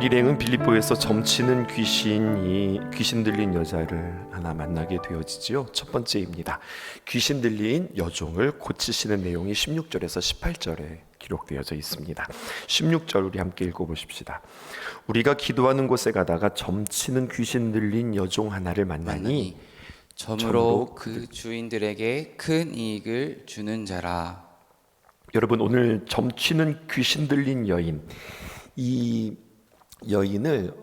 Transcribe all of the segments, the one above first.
바울 일행은 빌립보에서 점치는 귀신 들린 여자를 하나 만나게 되어지지요. 첫 번째입니다. 귀신 들린 여종을 고치시는 내용이 16절에서 18절에 기록되어져 있습니다. 16절 우리 함께 읽어보십시다. 우리가 기도하는 곳에 가다가 점치는 귀신 들린 여종 하나를 만나니 점으로 그 주인들에게 큰 이익을 주는 자라. 여러분, 오늘 점치는 귀신 들린 여인, 이 여인을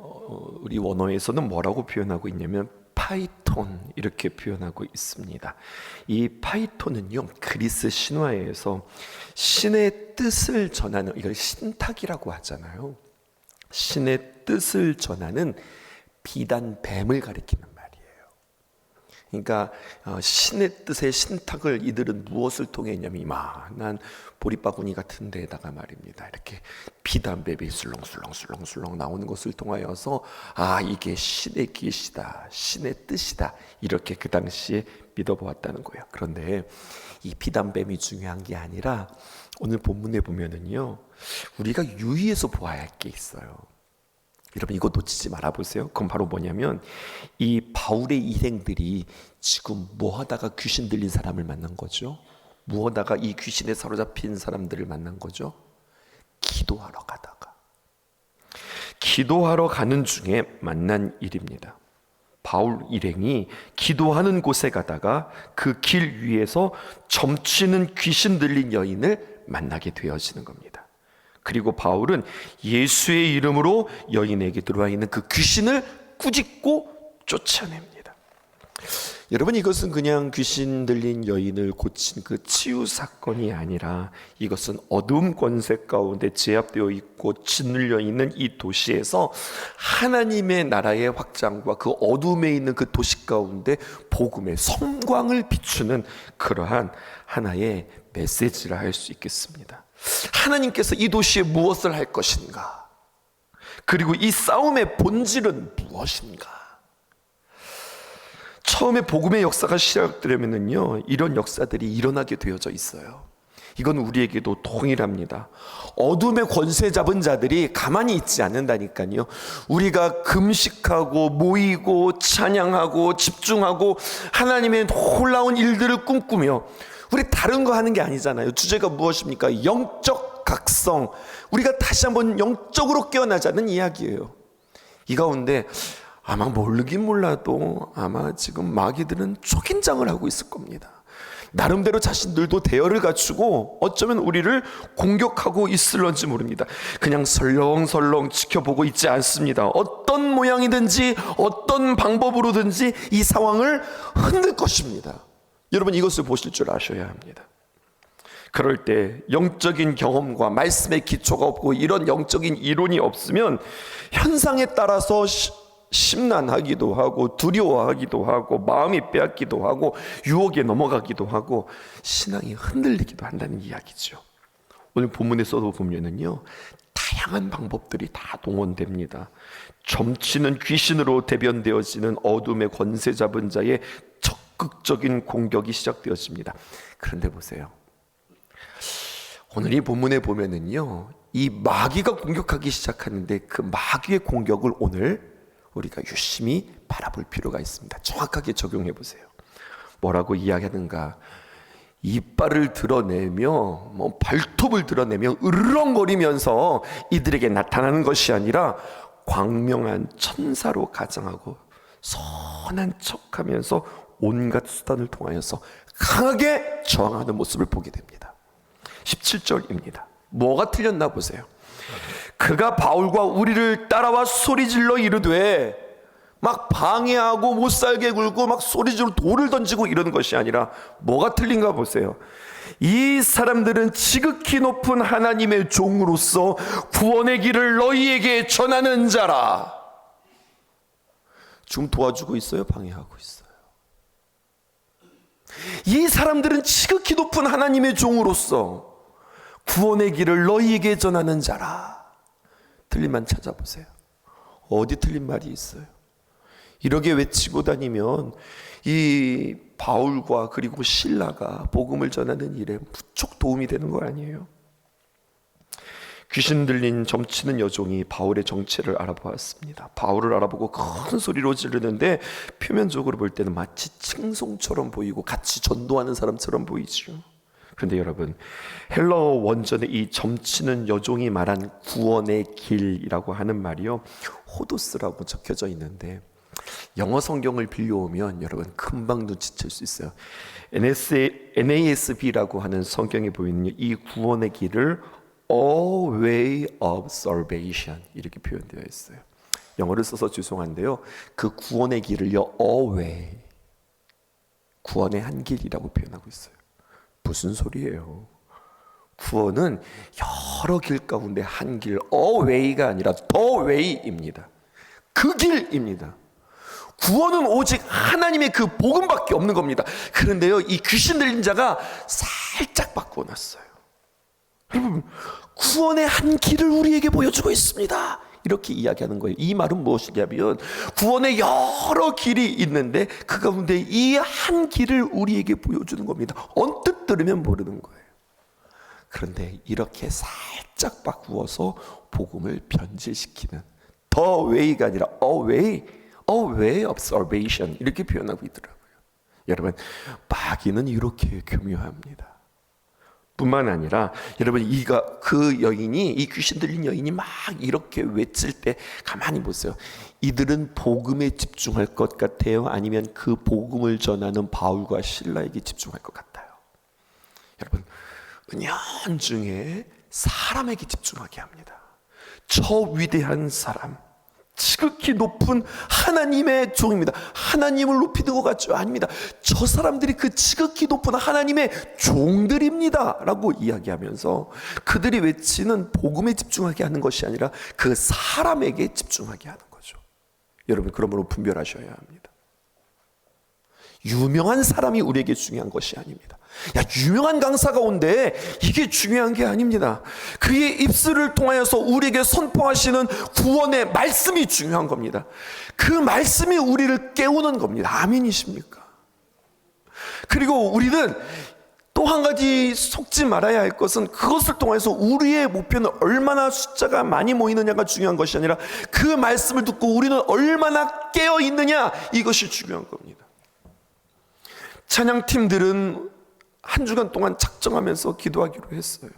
우리 원어에서는 뭐라고 표현하고 있냐면 파이톤, 이렇게 표현하고 있습니다. 이 파이톤은요, 그리스 신화에서 신의 뜻을 전하는, 이걸 신탁이라고 하잖아요. 신의 뜻을 전하는 비단 뱀을 가리키는 말이에요. 그러니까 신의 뜻의 신탁을 이들은 무엇을 통해 했냐면 이만한 보리바구니 같은 데에다가 말입니다, 이렇게 비단뱀이 술렁술렁 나오는 것을 통하여서 이게 신의 계시다, 신의 뜻이다, 이렇게 그 당시에 믿어보았다는 거예요. 그런데 이 비단뱀이 중요한 게 아니라 오늘 본문에 보면은요, 우리가 유의해서 보아야 할 게 있어요. 여러분, 이거 놓치지 말아보세요. 그건 바로 뭐냐면 이 바울의 일행들이 지금 뭐 하다가 귀신 들린 사람을 만난 거죠? 뭐 하다가 이 귀신에 사로잡힌 사람들을 만난 거죠? 기도하러 가는 중에 만난 일입니다. 바울 일행이 기도하는 곳에 가다가 그 길 위에서 점치는 귀신 들린 여인을 만나게 되어지는 겁니다. 그리고 바울은 예수의 이름으로 여인에게 들어와 있는 그 귀신을 꾸짖고 쫓아냅니다. 여러분, 이것은 그냥 귀신 들린 여인을 고친 그 치유 사건이 아니라 이것은 어두움 권세 가운데 제압되어 있고 짓눌려 있는 이 도시에서 하나님의 나라의 확장과 그 어둠에 있는 그 도시 가운데 복음의 성광을 비추는 그러한 하나의 메시지라 할 수 있겠습니다. 하나님께서 이 도시에 무엇을 할 것인가? 그리고 이 싸움의 본질은 무엇인가? 처음에 복음의 역사가 시작되려면요, 이런 역사들이 일어나게 되어져 있어요. 이건 우리에게도 동일합니다. 어둠의 권세 잡은 자들이 가만히 있지 않는다니까요. 우리가 금식하고 모이고 찬양하고 집중하고 하나님의 놀라운 일들을 꿈꾸며, 우리 다른 거 하는 게 아니잖아요. 주제가 무엇입니까? 영적 각성. 우리가 다시 한번 영적으로 깨어나자는 이야기예요. 이 가운데 아마 모르긴 몰라도 아마 지금 마귀들은 초긴장을 하고 있을 겁니다. 나름대로 자신들도 대열을 갖추고 어쩌면 우리를 공격하고 있을런지 모릅니다. 그냥 설렁설렁 지켜보고 있지 않습니다. 어떤 모양이든지 어떤 방법으로든지 이 상황을 흔들 것입니다. 여러분, 이것을 보실 줄 아셔야 합니다. 그럴 때 영적인 경험과 말씀의 기초가 없고 이런 영적인 이론이 없으면 현상에 따라서 심란하기도 하고 두려워하기도 하고 마음이 빼앗기도 하고 유혹에 넘어가기도 하고 신앙이 흔들리기도 한다는 이야기죠. 오늘 본문에서도 보면은요, 다양한 방법들이 다 동원됩니다. 점치는 귀신으로 대변되어지는 어둠의 권세 잡은 자의 적극적인 공격이 시작되었습니다. 그런데 보세요, 오늘 이 본문에 보면은요, 이 마귀가 공격하기 시작하는데 그 마귀의 공격을 오늘 우리가 유심히 바라볼 필요가 있습니다. 정확하게 적용해 보세요. 뭐라고 이야기하는가? 이빨을 드러내며 발톱을 드러내며 으르렁거리면서 이들에게 나타나는 것이 아니라 광명한 천사로 가장하고 선한 척하면서 온갖 수단을 통하여서 강하게 저항하는 모습을 보게 됩니다. 17절입니다. 뭐가 틀렸나 보세요. 그가 바울과 우리를 따라와 소리질러 이르되, 막 방해하고 못살게 굴고 막 소리질러 돌을 던지고 이러는 것이 아니라 뭐가 틀린가 보세요. 이 사람들은 지극히 높은 하나님의 종으로서 구원의 길을 너희에게 전하는 자라. 지금 도와주고 있어요? 방해하고 있어요? 이 사람들은 지극히 높은 하나님의 종으로서 구원의 길을 너희에게 전하는 자라. 틀린 말 찾아보세요. 어디 틀린 말이 있어요? 이렇게 외치고 다니면 이 바울과 그리고 실라가 복음을 전하는 일에 무척 도움이 되는 거 아니에요? 귀신 들린 점치는 여종이 바울의 정체를 알아보았습니다. 바울을 알아보고 큰 소리로 지르는데 표면적으로 볼 때는 마치 칭송처럼 보이고 같이 전도하는 사람처럼 보이죠. 그런데 여러분, 헬라어 원전의 이 점치는 여종이 말한 구원의 길이라고 하는 말이요, 호도스라고 적혀져 있는데 영어 성경을 빌려오면 여러분 금방 눈치챌 수 있어요. NASB라고 하는 성경에 보이는 이 구원의 길을 A way of salvation 이렇게 표현되어 있어요. 영어를 써서 죄송한데요, 그 구원의 길을요, A way, 구원의 한 길이라고 표현하고 있어요. 무슨 소리예요? 구원은 여러 길 가운데 한 길, A way가 아니라 The way입니다. 그 길입니다. 구원은 오직 하나님의 그 복음밖에 없는 겁니다. 그런데요, 이 귀신 들린 자가 살짝 바꾸어 놨어요. 여러분, 구원의 한 길을 우리에게 보여주고 있습니다. 이렇게 이야기하는 거예요. 이 말은 무엇이냐면 구원의 여러 길이 있는데 그 가운데 이 한 길을 우리에게 보여주는 겁니다. 언뜻 들으면 모르는 거예요. 그런데 이렇게 살짝 바꾸어서 복음을 변질시키는 The way가 아니라 A way of salvation 이렇게 표현하고 있더라고요. 여러분, 마귀는 이렇게 교묘합니다. 뿐만 아니라 여러분, 그 여인이, 이 귀신 들린 여인이 막 이렇게 외칠 때 가만히 보세요. 이들은 복음에 집중할 것 같아요? 아니면 그 복음을 전하는 바울과 실라에게 집중할 것 같아요? 여러분, 은연중에 사람에게 집중하게 합니다. 저 위대한 사람, 지극히 높은 하나님의 종입니다. 하나님을 높이는 것 같죠? 아닙니다. 저 사람들이 그 지극히 높은 하나님의 종들입니다 라고 이야기하면서 그들이 외치는 복음에 집중하게 하는 것이 아니라 그 사람에게 집중하게 하는 거죠. 여러분, 그러므로 분별하셔야 합니다. 유명한 사람이 우리에게 중요한 것이 아닙니다. 야, 유명한 강사가 온대, 이게 중요한 게 아닙니다. 그의 입술을 통하여서 우리에게 선포하시는 구원의 말씀이 중요한 겁니다. 그 말씀이 우리를 깨우는 겁니다. 아멘이십니까? 그리고 우리는 또 한 가지 속지 말아야 할 것은 그것을 통해서 우리의 목표는 얼마나 숫자가 많이 모이느냐가 중요한 것이 아니라 그 말씀을 듣고 우리는 얼마나 깨어 있느냐, 이것이 중요한 겁니다. 찬양팀들은 한 주간 동안 작정하면서 기도하기로 했어요.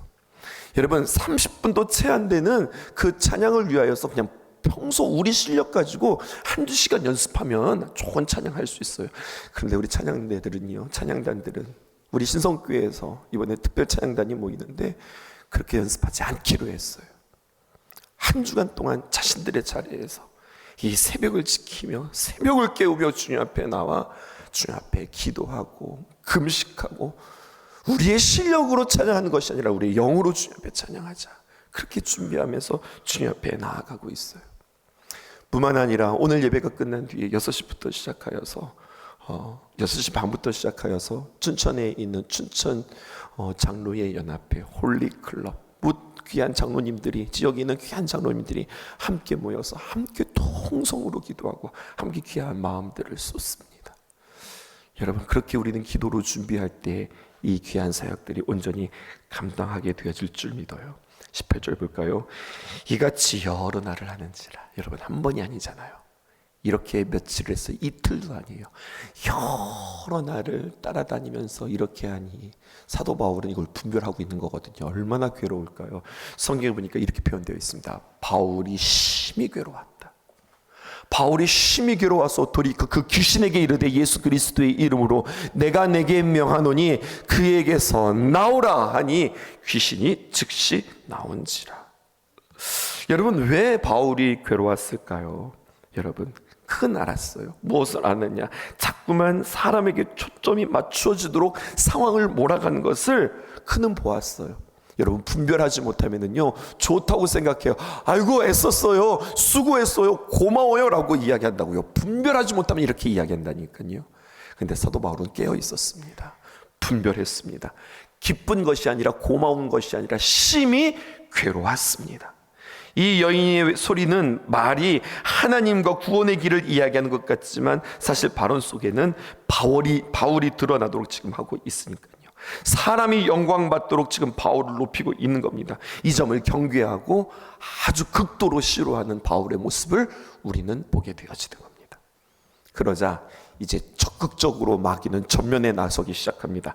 여러분, 30분도 채 안 되는 그 찬양을 위하여서 그냥 평소 우리 실력 가지고 한두 시간 연습하면 좋은 찬양할 수 있어요. 그런데 우리 찬양단들은 우리 신성교회에서 이번에 특별 찬양단이 모이는데 그렇게 연습하지 않기로 했어요. 한 주간 동안 자신들의 자리에서 이 새벽을 지키며 새벽을 깨우며 주님 앞에 나와 주님 앞에 기도하고 금식하고 우리의 실력으로 찬양하는 것이 아니라 우리의 영으로 주님 앞에 찬양하자, 그렇게 준비하면서 주님 앞에 나아가고 있어요. 뿐만 아니라 오늘 예배가 끝난 뒤에 6시부터 시작하여서 6시 반부터 시작하여서 춘천에 있는 춘천 장로의 연합회 홀리클럽, 귀한 장로님들이, 지역에 있는 귀한 장로님들이 함께 모여서 함께 통성으로 기도하고 함께 귀한 마음들을 쏟습니다. 여러분, 그렇게 우리는 기도로 준비할 때 이 귀한 사역들이 온전히 감당하게 되어질 줄 믿어요. 18절 볼까요? 이같이 여러 날을 하는지라. 여러분, 한 번이 아니잖아요. 이렇게 며칠을 해서 이틀도 아니에요. 여러 날을 따라다니면서 이렇게 하니 사도 바울은 이걸 분별하고 있는 거거든요. 얼마나 괴로울까요? 성경에 보니까 이렇게 표현되어 있습니다. 바울이 심히 괴로웠다. 바울이 심히 괴로워서 돌이 그 귀신에게 이르되 예수 그리스도의 이름으로 내가 내게 명하노니 그에게서 나오라 하니 귀신이 즉시 나온지라. 여러분, 왜 바울이 괴로웠을까요? 여러분, 그건 알았어요. 무엇을 아느냐? 자꾸만 사람에게 초점이 맞추어지도록 상황을 몰아가는 것을 그는 보았어요. 여러분, 분별하지 못하면은요, 좋다고 생각해요. 아이고 애썼어요, 수고했어요, 고마워요 라고 이야기한다고요. 분별하지 못하면 이렇게 이야기한다니까요. 근데 사도 바울은 깨어 있었습니다. 분별했습니다. 기쁜 것이 아니라 고마운 것이 아니라 심히 괴로웠습니다. 이 여인의 소리는 말이 하나님과 구원의 길을 이야기하는 것 같지만 사실 발언 속에는 바울이 드러나도록 지금 하고 있으니까요. 사람이 영광받도록 지금 바울을 높이고 있는 겁니다. 이 점을 경계하고 아주 극도로 싫어하는 바울의 모습을 우리는 보게 되어지는 겁니다. 그러자 이제 적극적으로 마귀는 전면에 나서기 시작합니다.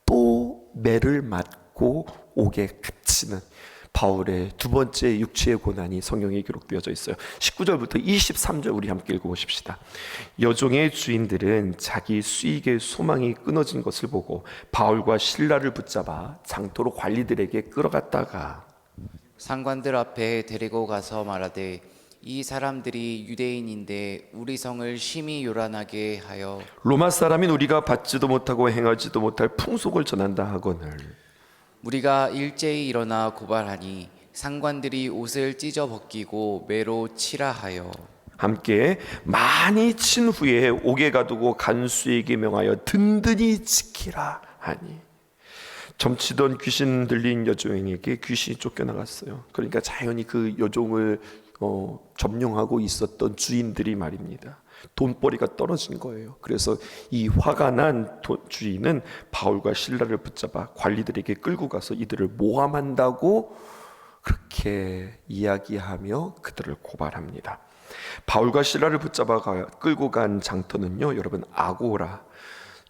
또 매를 맞고 옥에 갇히는 바울의 두 번째 육체의 고난이 성경에 기록되어져 있어요. 19절부터 23절 우리 함께 읽어보십시다. 여종의 주인들은 자기 수익의 소망이 끊어진 것을 보고 바울과 실라를 붙잡아 장터로 관리들에게 끌어갔다가 상관들 앞에 데리고 가서 말하되 이 사람들이 유대인인데 우리 성을 심히 요란하게 하여 로마 사람인 우리가 받지도 못하고 행하지도 못할 풍속을 전한다 하거늘 우리가 일제히 일어나 고발하니 상관들이 옷을 찢어 벗기고 매로 치라 하여 함께 많이 친 후에 옥에 가두고 간수에게 명하여 든든히 지키라 하니 점치던 귀신 들린 여종에게 귀신이 쫓겨나갔어요. 그러니까 자연히 그 여종을 점령하고 있었던 주인들이 말입니다. 돈벌이가 떨어진 거예요. 그래서 이 화가 난 주인은 바울과 실라를 붙잡아 관리들에게 끌고 가서 이들을 모함한다고 그렇게 이야기하며 그들을 고발합니다. 바울과 실라를 붙잡아 끌고 간 장터는요, 여러분 아고라,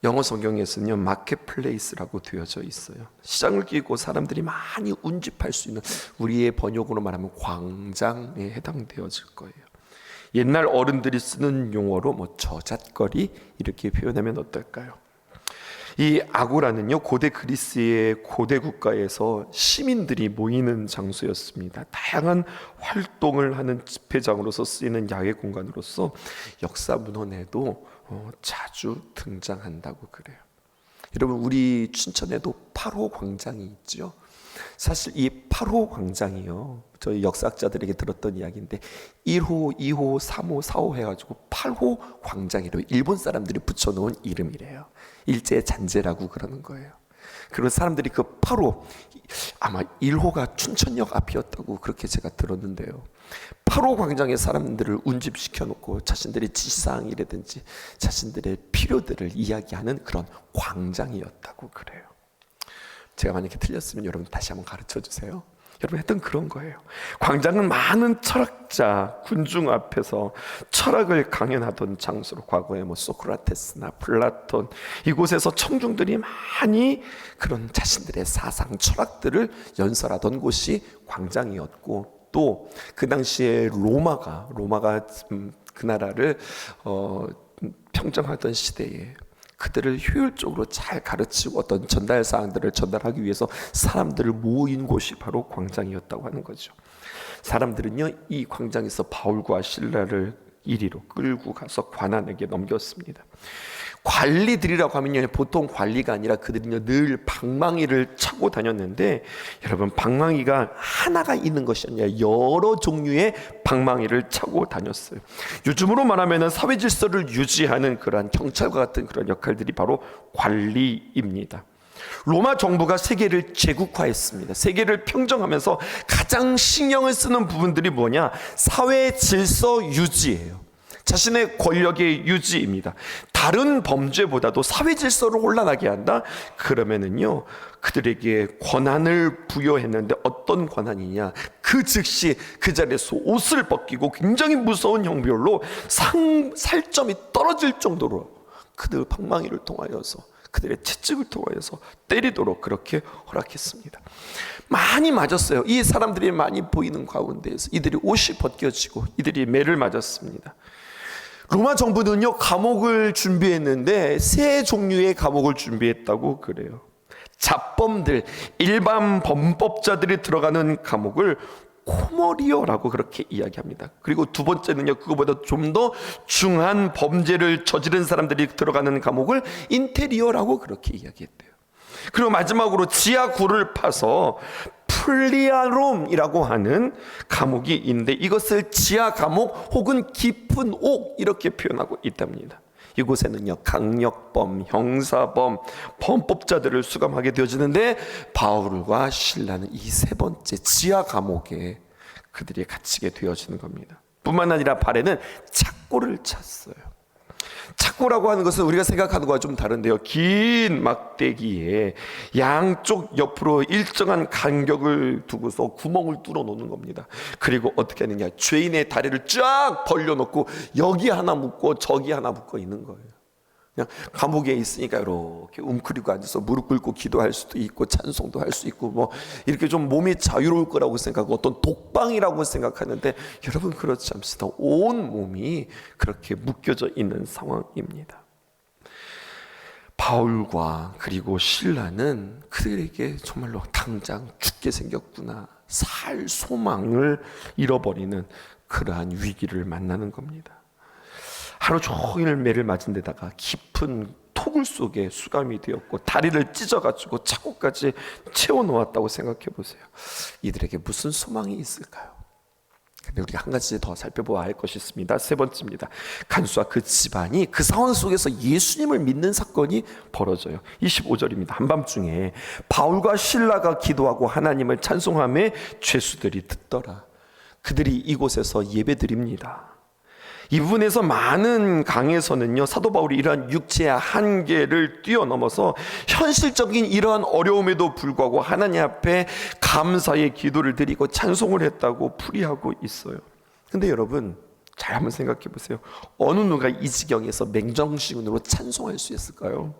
영어 성경에서는요 마켓플레이스라고 되어져 있어요. 시장을 끼고 사람들이 많이 운집할 수 있는, 우리의 번역으로 말하면 광장에 해당되어질 거예요. 옛날 어른들이 쓰는 용어로 뭐 저잣거리 이렇게 표현하면 어떨까요? 이 아고라는요 고대 그리스의 고대 국가에서 시민들이 모이는 장소였습니다. 다양한 활동을 하는 집회장으로서 쓰이는 야외 공간으로서 역사 문헌에도 자주 등장한다고 그래요. 여러분 우리 춘천에도 8호 광장이 있죠. 사실 이 8호 광장이요, 저희 역사학자들에게 들었던 이야기인데 1호, 2호, 3호, 4호 해가지고 8호 광장이래요. 일본 사람들이 붙여놓은 이름이래요. 일제 잔재라고 그러는 거예요. 그리고 사람들이 그 8호, 아마 1호가 춘천역 앞이었다고 그렇게 제가 들었는데요, 8호 광장에 사람들을 운집시켜 놓고 자신들의 지상이라든지 자신들의 필요들을 이야기하는 그런 광장이었다고 그래요. 제가 만약에 틀렸으면 여러분 다시 한번 가르쳐 주세요. 여러분 했던 그런 거예요. 광장은 많은 철학자, 군중 앞에서 철학을 강연하던 장소로, 과거에 뭐 소크라테스나 플라톤, 이곳에서 청중들이 많이 그런 자신들의 사상, 철학들을 연설하던 곳이 광장이었고, 또 그 당시에 로마가 그 나라를 평정하던 시대에 그들을 효율적으로 잘 가르치고 어떤 전달 사항들을 전달하기 위해서 사람들을 모인 곳이 바로 광장이었다고 하는 거죠. 사람들은요 이 광장에서 바울과 실라를 이리로 끌고 가서 관원에게 넘겼습니다. 관리들이라고 하면요 보통 관리가 아니라 그들은요 늘 방망이를 차고 다녔는데, 여러분 방망이가 하나가 있는 것이 아니라 여러 종류의 방망이를 차고 다녔어요. 요즘으로 말하면 사회 질서를 유지하는 그러한 경찰과 같은 그런 역할들이 바로 관리입니다. 로마 정부가 세계를 제국화했습니다. 세계를 평정하면서 가장 신경을 쓰는 부분들이 뭐냐? 사회 질서 유지예요. 자신의 권력의 유지입니다. 다른 범죄보다도 사회 질서를 혼란하게 한다? 그러면은요 그들에게 권한을 부여했는데, 어떤 권한이냐? 그 즉시 그 자리에서 옷을 벗기고 굉장히 무서운 형벌로 살점이 떨어질 정도로 그들 방망이를 통하여서, 그들의 채찍을 통하여서 때리도록 그렇게 허락했습니다. 많이 맞았어요. 이 사람들이 많이 보이는 가운데에서 이들이 옷이 벗겨지고 이들이 매를 맞았습니다. 로마 정부는요 감옥을 준비했는데 세 종류의 감옥을 준비했다고 그래요. 잡범들, 일반 범법자들이 들어가는 감옥을 코모리오라고 그렇게 이야기합니다. 그리고 두 번째는요 그거보다 좀 더 중한 범죄를 저지른 사람들이 들어가는 감옥을 인테리어라고 그렇게 이야기했대요. 그리고 마지막으로 지하굴을 파서 플리아롬이라고 하는 감옥이 있는데, 이것을 지하 감옥 혹은 깊은 옥 이렇게 표현하고 있답니다. 이곳에는요 강력범, 형사범, 범법자들을 수감하게 되어지는데, 바울과 실라는 이 세 번째 지하 감옥에 그들이 갇히게 되어지는 겁니다. 뿐만 아니라 발에는 착고를 찼어요. 착고라고 하는 것은 우리가 생각하는 것과 좀 다른데요. 긴 막대기에 양쪽 옆으로 일정한 간격을 두고서 구멍을 뚫어 놓는 겁니다. 그리고 어떻게 하느냐, 죄인의 다리를 쫙 벌려놓고 여기 하나 묶고 저기 하나 묶어 있는 거예요. 그냥 감옥에 있으니까 이렇게 웅크리고 앉아서 무릎 꿇고 기도할 수도 있고 찬송도 할 수 있고 뭐 이렇게 좀 몸이 자유로울 거라고 생각하고 어떤 독방이라고 생각하는데, 여러분 그렇지 않습니다. 온 몸이 그렇게 묶여져 있는 상황입니다. 바울과 그리고 실라는 그들에게 정말로 당장 죽게 생겼구나, 살 소망을 잃어버리는 그러한 위기를 만나는 겁니다. 하루 종일 매를 맞은 데다가 깊은 토굴 속에 수감이 되었고 다리를 찢어가지고 차고까지 채워놓았다고 생각해 보세요. 이들에게 무슨 소망이 있을까요? 근데 우리가 한 가지 더 살펴보아야 할 것이 있습니다. 세 번째입니다. 간수와 그 집안이 그 상황 속에서 예수님을 믿는 사건이 벌어져요. 25절입니다. 한밤중에 바울과 실라가 기도하고 하나님을 찬송하며 죄수들이 듣더라. 그들이 이곳에서 예배드립니다. 이 부분에서 많은 강에서는요, 사도 바울이 이러한 육체의 한계를 뛰어넘어서 현실적인 이러한 어려움에도 불구하고 하나님 앞에 감사의 기도를 드리고 찬송을 했다고 풀이하고 있어요. 근데 여러분 잘 한번 생각해 보세요. 어느 누가 이 지경에서 맹정신으로 찬송할 수 있을까요?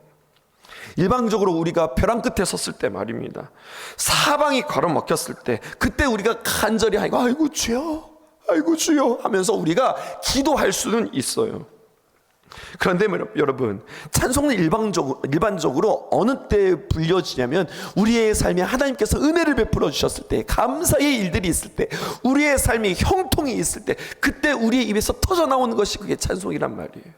일방적으로 우리가 벼랑 끝에 섰을 때 말입니다, 사방이 걸어먹혔을 때, 그때 우리가 간절히 아이고 주여, 아이고 주여 하면서 우리가 기도할 수는 있어요. 그런데 여러분, 찬송은 일반적으로 어느 때 불려지냐면 우리의 삶에 하나님께서 은혜를 베풀어 주셨을 때, 감사의 일들이 있을 때, 우리의 삶에 형통이 있을 때, 그때 우리의 입에서 터져 나오는 것이 그게 찬송이란 말이에요.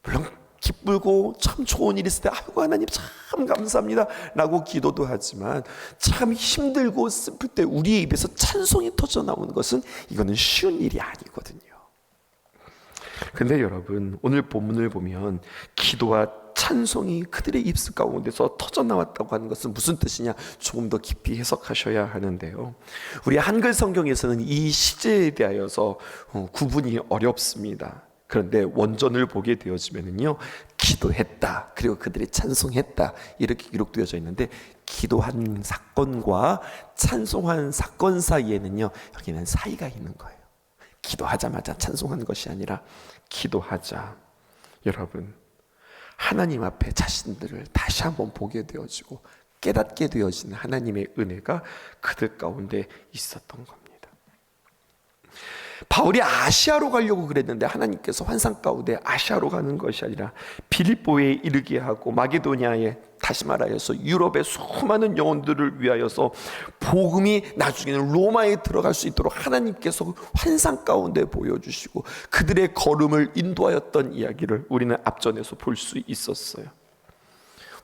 물론 기쁘고 참 좋은 일이 있을 때 아이고 하나님 참 감사합니다 라고 기도도 하지만, 참 힘들고 슬플 때 우리의 입에서 찬송이 터져 나오는 것은 이거는 쉬운 일이 아니거든요. 근데 여러분, 오늘 본문을 보면 기도와 찬송이 그들의 입술 가운데서 터져 나왔다고 하는 것은 무슨 뜻이냐, 조금 더 깊이 해석하셔야 하는데요. 우리 한글 성경에서는 이 시제에 대하여서 구분이 어렵습니다. 그런데 원전을 보게 되어지면은요, 기도했다, 그리고 그들이 찬송했다, 이렇게 기록되어져 있는데, 기도한 사건과 찬송한 사건 사이에는요, 여기는 사이가 있는 거예요. 기도하자마자 찬송한 것이 아니라, 기도하자, 여러분 하나님 앞에 자신들을 다시 한번 보게 되어지고 깨닫게 되어지는 하나님의 은혜가 그들 가운데 있었던 겁니다. 바울이 아시아로 가려고 그랬는데 하나님께서 환상 가운데 아시아로 가는 것이 아니라 빌립보에 이르게 하고 마게도니아에, 다시 말하여서 유럽의 수많은 영혼들을 위하여서 복음이 나중에는 로마에 들어갈 수 있도록 하나님께서 환상 가운데 보여주시고 그들의 걸음을 인도하였던 이야기를 우리는 앞전에서 볼 수 있었어요.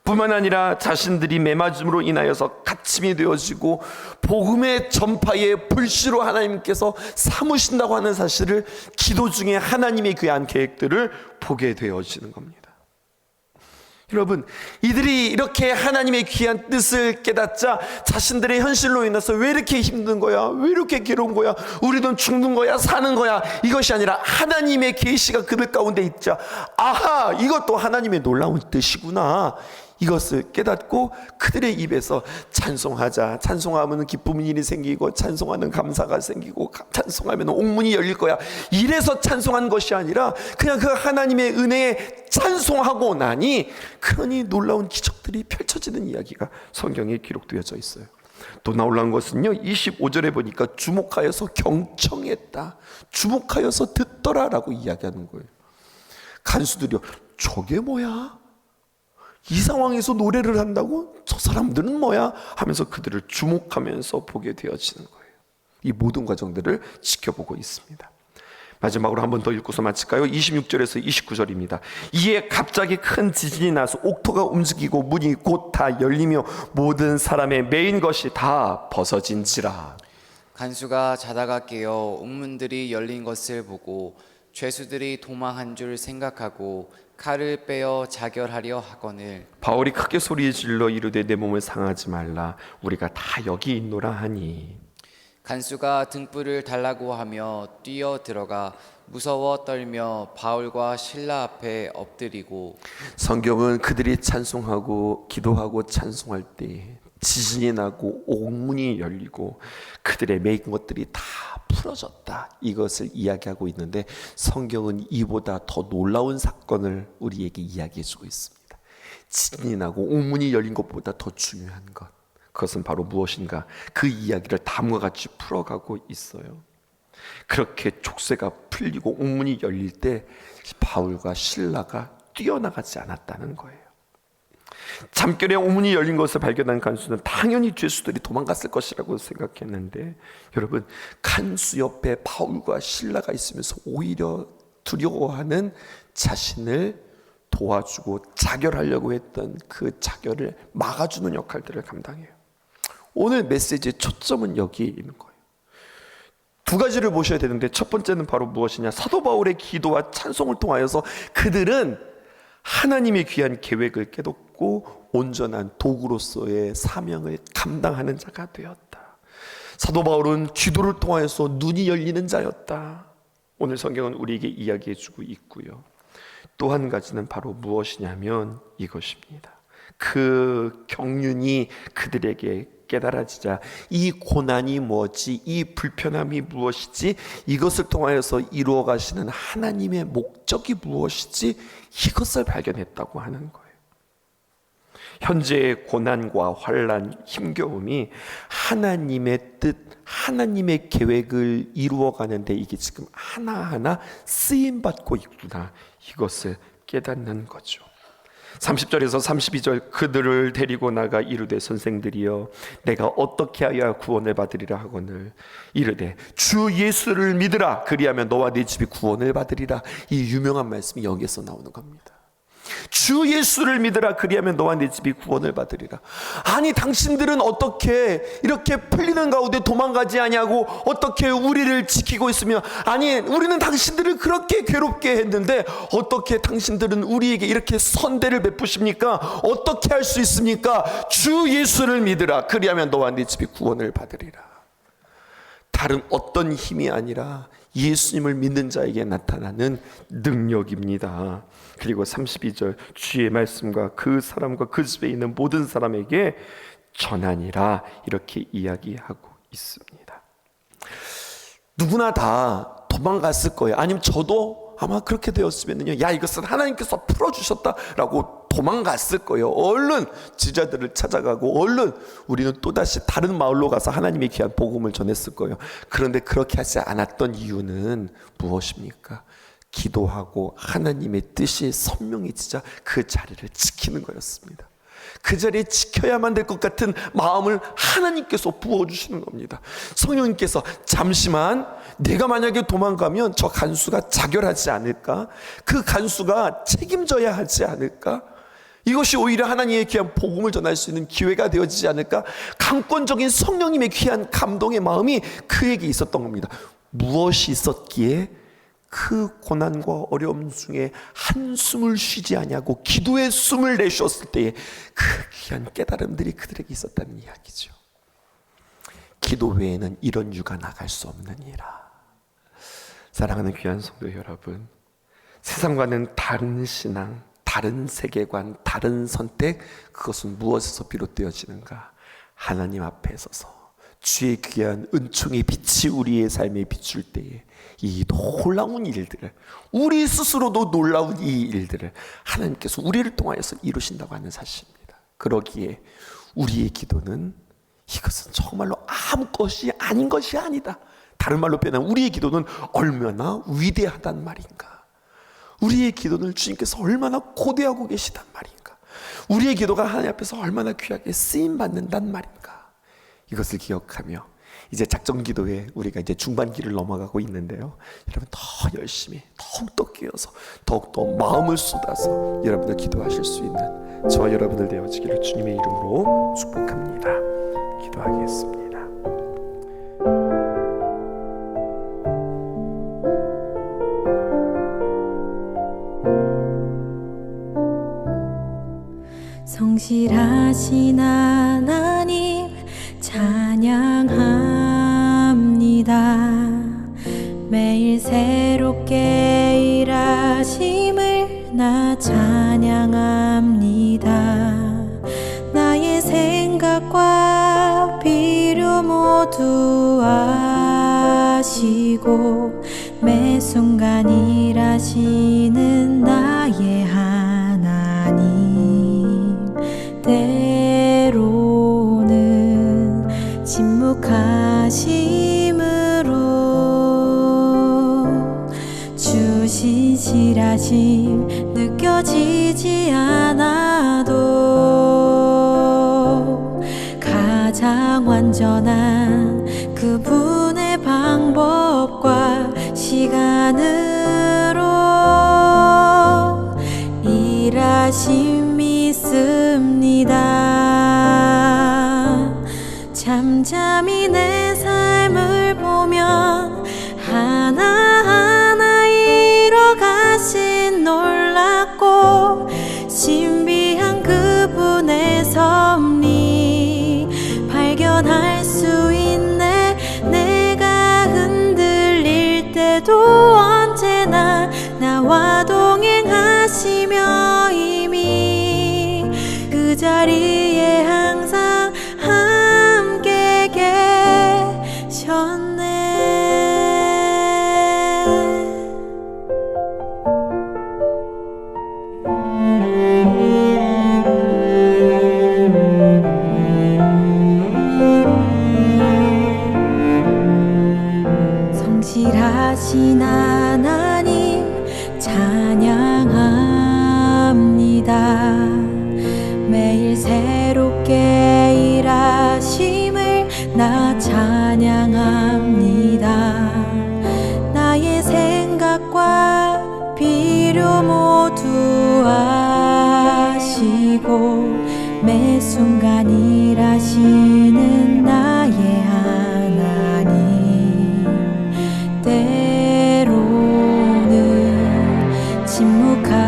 뿐만 아니라 자신들이 매맞음으로 인하여서 갇힘이 되어지고 복음의 전파의 불씨로 하나님께서 삼으신다고 하는 사실을 기도 중에 하나님의 귀한 계획들을 보게 되어지는 겁니다. 여러분, 이들이 이렇게 하나님의 귀한 뜻을 깨닫자 자신들의 현실로 인해서 왜 이렇게 힘든 거야, 왜 이렇게 괴로운 거야, 우리는 죽는 거야 사는 거야, 이것이 아니라 하나님의 계시가 그들 가운데 있자, 아하, 이것도 하나님의 놀라운 뜻이구나, 이것을 깨닫고 그들의 입에서 찬송하자, 찬송하면 기쁨의 일이 생기고 찬송하는 감사가 생기고 찬송하면 옥문이 열릴 거야, 이래서 찬송한 것이 아니라 그냥 그 하나님의 은혜에 찬송하고 나니 그러니 놀라운 기적들이 펼쳐지는 이야기가 성경에 기록되어져 있어요. 또 놀라운 것은요, 25절에 보니까 주목하여서 경청했다, 주목하여서 듣더라라고 이야기하는 거예요. 간수들이요, 저게 뭐야? 이 상황에서 노래를 한다고? 저 사람들은 뭐야? 하면서 그들을 주목하면서 보게 되어지는 거예요. 이 모든 과정들을 지켜보고 있습니다. 마지막으로 한 번 더 읽고서 마칠까요? 26절에서 29절입니다. 이에 갑자기 큰 지진이 나서 옥토가 움직이고 문이 곧 다 열리며 모든 사람의 매인 것이 다 벗어진지라. 간수가 자다가 깨어 옥문들이 열린 것을 보고 죄수들이 도망한 줄 생각하고 칼을 빼어 자결하려 하거늘 바울이 크게 소리 질러 이르되 내 몸을 상하지 말라, 우리가 다 여기 있노라 하니. 간수가 등불을 달라고 하며 뛰어 들어가 무서워 떨며 바울과 실라 앞에 엎드리고. 성경은 그들이 찬송하고 기도하고 찬송할 때 지진이 나고 옥문이 열리고 그들의 매인 것들이 다 풀어졌다, 이것을 이야기하고 있는데, 성경은 이보다 더 놀라운 사건을 우리에게 이야기해 주고 있습니다. 지진이 나고 옥문이 열린 것보다 더 중요한 것, 그것은 바로 무엇인가? 그 이야기를 다음과 같이 풀어가고 있어요. 그렇게 족쇄가 풀리고 옥문이 열릴 때 바울과 실라가 뛰어나가지 않았다는 거예요. 잠결에 옥문이 열린 것을 발견한 간수는 당연히 죄수들이 도망갔을 것이라고 생각했는데, 여러분, 간수 옆에 바울과 실라가 있으면서 오히려 두려워하는 자신을 도와주고 자결하려고 했던 그 자결을 막아주는 역할들을 감당해요. 오늘 메시지의 초점은 여기에 있는 거예요. 두 가지를 보셔야 되는데, 첫 번째는 바로 무엇이냐? 사도 바울의 기도와 찬송을 통하여서 그들은 하나님의 귀한 계획을 깨닫고 온전한 도구로서의 사명을 감당하는 자가 되었다. 사도 바울은 기도를 통하여서 눈이 열리는 자였다. 오늘 성경은 우리에게 이야기해 주고 있고요. 또 한 가지는 바로 무엇이냐면 이것입니다. 그 경륜이 그들에게 깨달아지자 이 고난이 뭐지, 이 불편함이 무엇이지, 이것을 통하여서 이루어 가시는 하나님의 목적이 무엇이지, 이것을 발견했다고 하는 거예요. 현재의 고난과 환난, 힘겨움이 하나님의 뜻, 하나님의 계획을 이루어가는데 이게 지금 하나하나 쓰임받고 있구나, 이것을 깨닫는 거죠. 30절에서 32절, 그들을 데리고 나가 이르되 선생들이여 내가 어떻게 하여야 구원을 받으리라 하거늘 이르되 주 예수를 믿으라 그리하면 너와 네 집이 구원을 받으리라. 이 유명한 말씀이 여기에서 나오는 겁니다. 주 예수를 믿으라 그리하면 너와 네 집이 구원을 받으리라. 아니, 당신들은 어떻게 이렇게 풀리는 가운데 도망가지 아니하고 어떻게 우리를 지키고 있으며, 아니 우리는 당신들을 그렇게 괴롭게 했는데 어떻게 당신들은 우리에게 이렇게 선대를 베푸십니까? 어떻게 할 수 있습니까? 주 예수를 믿으라 그리하면 너와 네 집이 구원을 받으리라. 다른 어떤 힘이 아니라 예수님을 믿는 자에게 나타나는 능력입니다. 그리고 32절, 주의 말씀과 그 사람과 그 집에 있는 모든 사람에게 전하니라, 이렇게 이야기하고 있습니다. 누구나 다 도망갔을 거예요. 아니면 저도 아마 그렇게 되었으면요, 야, 이것은 하나님께서 풀어주셨다라고 도망갔을 거예요. 얼른 지자들을 찾아가고 얼른 우리는 또다시 다른 마을로 가서 하나님의 귀한 복음을 전했을 거예요. 그런데 그렇게 하지 않았던 이유는 무엇입니까? 기도하고 하나님의 뜻이 선명해지자 그 자리를 지키는 거였습니다. 그 자리에 지켜야만 될 것 같은 마음을 하나님께서 부어주시는 겁니다. 성령님께서 잠시만, 내가 만약에 도망가면 저 간수가 자결하지 않을까? 그 간수가 책임져야 하지 않을까? 이것이 오히려 하나님의 귀한 복음을 전할 수 있는 기회가 되어지지 않을까? 강권적인 성령님의 귀한 감동의 마음이 그에게 있었던 겁니다. 무엇이 있었기에 그 고난과 어려움 중에 한숨을 쉬지 아니하고 기도의 숨을 내쉬었을 때에 그 귀한 깨달음들이 그들에게 있었다는 이야기죠. 기도 외에는 이런 유가 나갈 수 없느니라. 사랑하는 귀한 성도 여러분, 세상과는 다른 신앙, 다른 세계관, 다른 선택, 그것은 무엇에서 비롯되어지는가? 하나님 앞에 서서 주의 귀한 은총의 빛이 우리의 삶에 비출 때에 이 놀라운 일들을, 우리 스스로도 놀라운 이 일들을 하나님께서 우리를 통하여서 이루신다고 하는 사실입니다. 그러기에 우리의 기도는 이것은 정말로 아무것이 아닌 것이 아니다. 다른 말로 표현하면 우리의 기도는 얼마나 위대하단 말인가? 우리의 기도는 주님께서 얼마나 고대하고 계시단 말인가? 우리의 기도가 하나님 앞에서 얼마나 귀하게 쓰임받는단 말인가? 이것을 기억하며 이제 작정기도에 우리가 이제 중반기를 넘어가고 있는데요, 여러분 더 열심히 더욱더 끼어서 더욱더 마음을 쏟아서 여러분들 기도하실 수 있는 저와 여러분들 되어지기를 주님의 이름으로 축복합니다. 기도하겠습니다. 성실하신 하나님 찬양합니다. 모두 아시고 매 순간 일하시는 나의 하나님, 때로는 침묵하심으로 주신 실하심 느껴지지 않아도 가장 완전한 그분의 방법과 시간으로 일하심 믿습니다. 잠잠히 내 삶을 보면 하나하나 이뤄가신 놀랍고 신비한 그분의 섭리 발견할 수 있네. 내가 흔들릴 때도 언제나 나와 동행하시며 이미 그 자리에 항상 함께 계셨네. 성실하신 하나님 찬양합니다. 매일 새롭게 일하심을 나 찬양합니다. 나의 생각과 필요 모두 아시고 매 순간 일하시는 나의 하나님, 때로는 침묵하심으로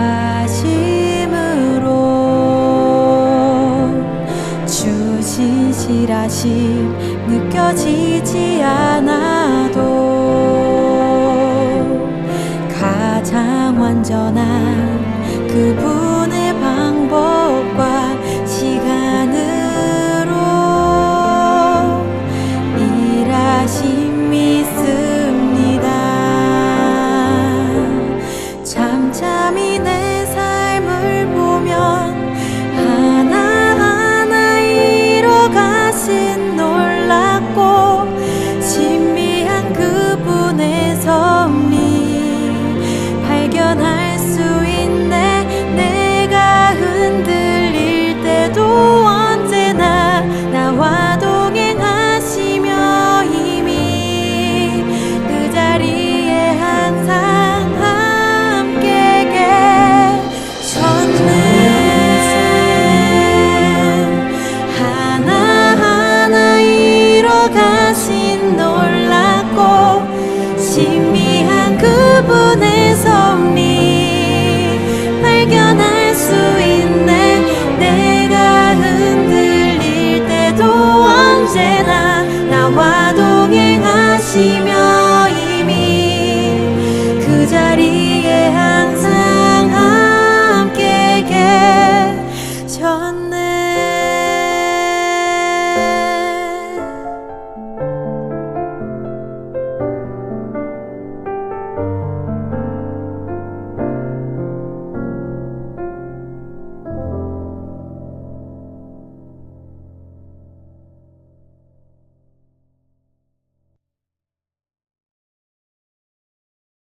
주신 실하심